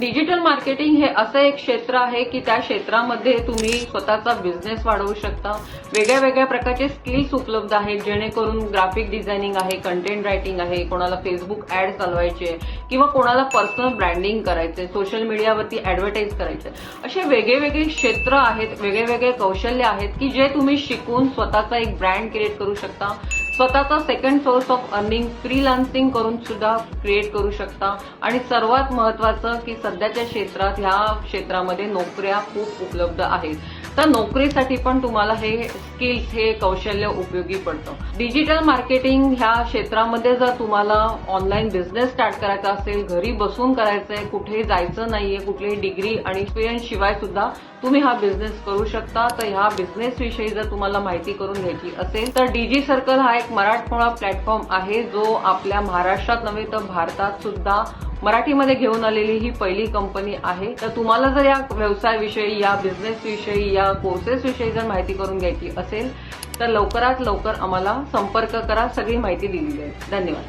Digital marketing हे असं एक क्षेत्र आहे की त्या क्षेत्रामध्ये तुम्ही स्वतःचा बिझनेस वाढवू शकता. वेगळ्या वेगळ्या प्रकारचे स्किल्स उपलब्ध आहेत, जेणेकरून ग्राफिक डिझायनिंग आहे, कंटेंट रायटिंग आहे, कोणाला फेसबुक ऍड चालवायची आहे किंवा कोणाला पर्सनल ब्रँडिंग करायचंय, सोशल मीडियावरती ऍडव्हर्टाईज करायचंय. असे वेगळे क्षेत्र आहेत, वेगळे कौशल्य आहेत की जे तुम्ही शिकून स्वतःचा एक ब्रँड क्रिएट करू शकता. स्वतःचा second source of earning freelancing करून सुद्धा क्रिएट करू शकता. आणि सर्वात महत्वाचं की सध्याच्या क्षेत्रात ह्या क्षेत्रामध्ये नोकऱ्या खूप उपलब्ध आहेत. तर नोकरीसाठी पण तुम्हाला हे स्किल्स, हे कौशल्य उपयोगी पडतं. डिजिटल मार्केटिंग ह्या क्षेत्रामध्ये जर तुम्हाला ऑनलाईन बिझनेस स्टार्ट करायचा असेल, घरी बसून करायचंय, कुठेही जायचं नाहीये, कुठलीही डिग्री आणि एक्सपिरियन्स शिवाय सुद्धा तुम्ही हा बिझनेस करू शकता. तर ह्या बिझनेस विषयी जर तुम्हाला माहिती करून घ्यायची असेल तर डीजी सर्कल हा एक मराठमोळा प्लॅटफॉर्म आहे, जो आपल्या महाराष्ट्रात नव्हे तर भारतात सुद्धा मराठीमध्ये घेऊन आलेली ही पहिली कंपनी आहे. तर तुम्हाला जर या व्यवसायाविषयी, या बिझनेस विषयी, या कोर्सेस विषयी जर माहिती करून घ्यायची असेल तर लवकरात लवकर आम्हाला संपर्क करा. सगळी माहिती दिलेली आहे. धन्यवाद.